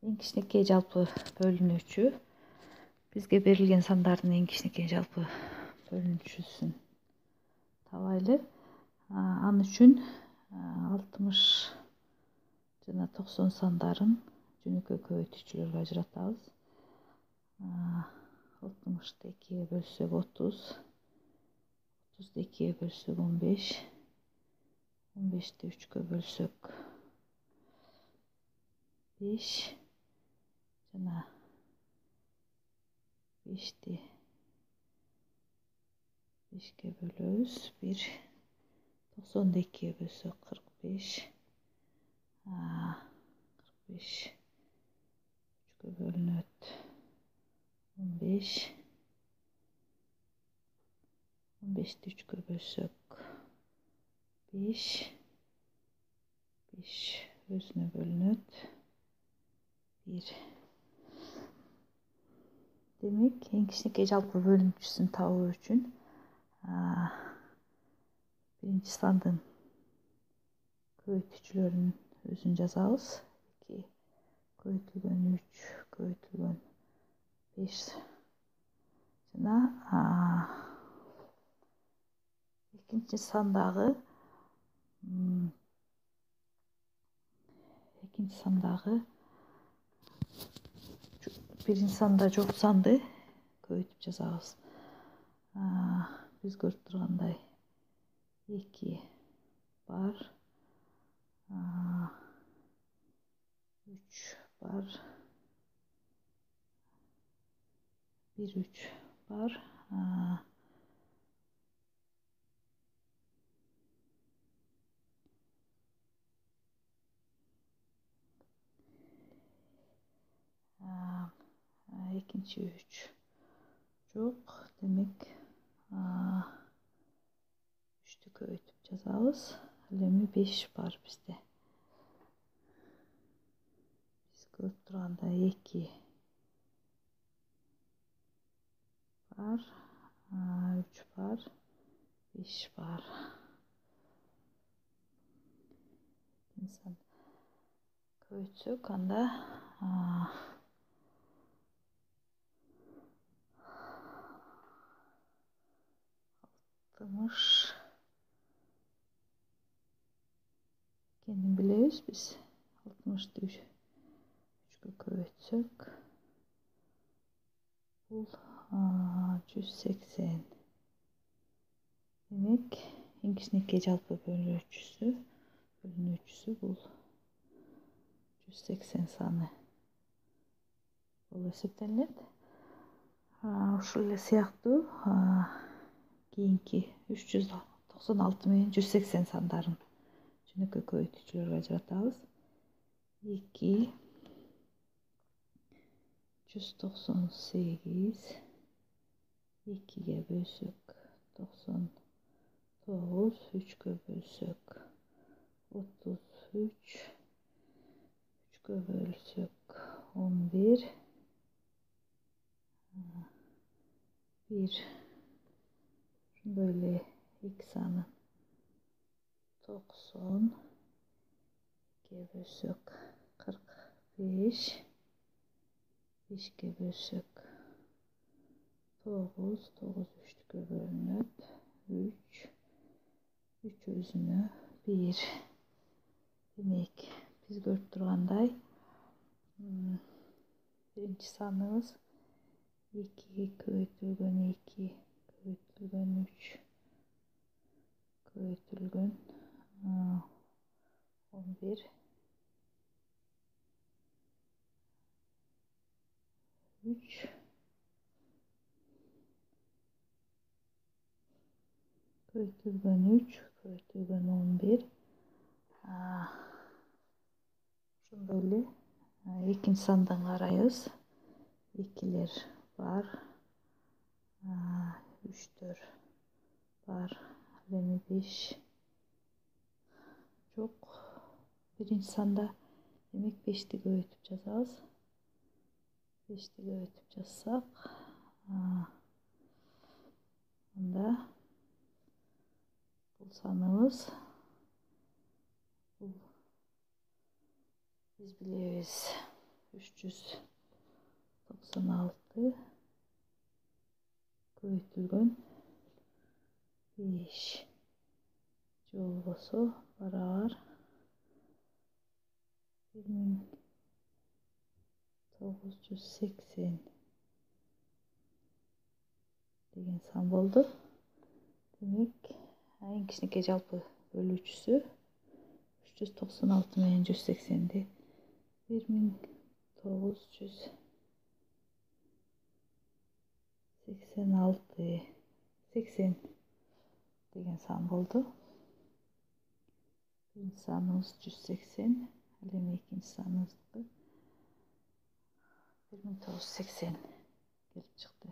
Eң кичинекей жалпы бөлүнүүчү бизге берилген сандардын эң кичинекей жалпы бөлүнүүчүсүн табайлы. Ал үчүн 60 жана 90 сандарын жөнөкөй көбөйтүүчүлөргө ажыратабыз. 60-ты 2-ге бөлсөк 30, 30-ды 2-ге бөлсөк 15, 15-ти 3-кө бөлсөк 5 жана 5-ти 5-ке бөлөбүз 1, 90-ды 2-ге бөлсөк 45, 45 3-кө бөлүнөт 15, 15-ти 3-кө бөлсөк 5, 5 өзүнө бөлүнөт 1. Демек, эң кичинекей жалпы бөлүнүүчүсүн табуу үчүн биринчи сандын көбөйтүүчүлөрүнүн өзүн жазабыз. 2 көбөйтүлгөн 3 көбөйтүлгөн 5 жана экинчи сандагы биринчи санда жок санды көбөйтүп жазабыз. Биз көрүп тургандай 2 бар, 3 бар, 1 3 бар, экинчи 3 жок. Демек, 3-тү көбөйтүп жазабыз. Ал эми 5 бар бизде. Биз көрүп тургандай 2 бар, 3 бар, 5 бар. İnsan көбөйтсөк, анда 60 экенин билебиз биз. 60-ты 3-кө көбөйтсөк, бул 180. Демек, эң кичинекей жалпы бөлүнүүчүсү бул 180 саны болуп эсептелинет. Ушул эле сыяктуу кийинки 396 менен 180 сандарын жөнөкөй көбөйтүүчүлөргө ажыратабыз. 2 198 2-ге бөлсөк 99, 3-кө бөлсөк 33, 3-кө бөлсөк 11, 1 ошондой эле 2 саны 90, 2-ге бөлсөк 45, 5-ке бөлсөк 9, 9 3-кө бөлүнөт 3, 3 өзүнө 1. Демек, биз көрүп тургандай биринчи саныбыз 2 көбөйтүлгөн 2 көбөйтүлгөн 3 көбөйтүлгөн 11, 3 көбөйтүлгөн 3 көбөйтүлгөн 11. Ошондой эле экинчи сандын карайбыз. 2-лер бар, 3-төр бар. Ал эми 5 жок. Биринчи санда демек 5-ти көбөйтүп жазабыз. 5-ти көбөйтүп жазсак, анда бул саныбыз биз билебиз 396 көйтілген 5 жолбосу barabar 1980 деген сан болды. Demek en kişiniki жалпы bölücüsü 396 менен 180'di. 1986 80 деген сан болды. Birinci sanımız 180, eleme ikinci sanımız 1980 gelip çıktı.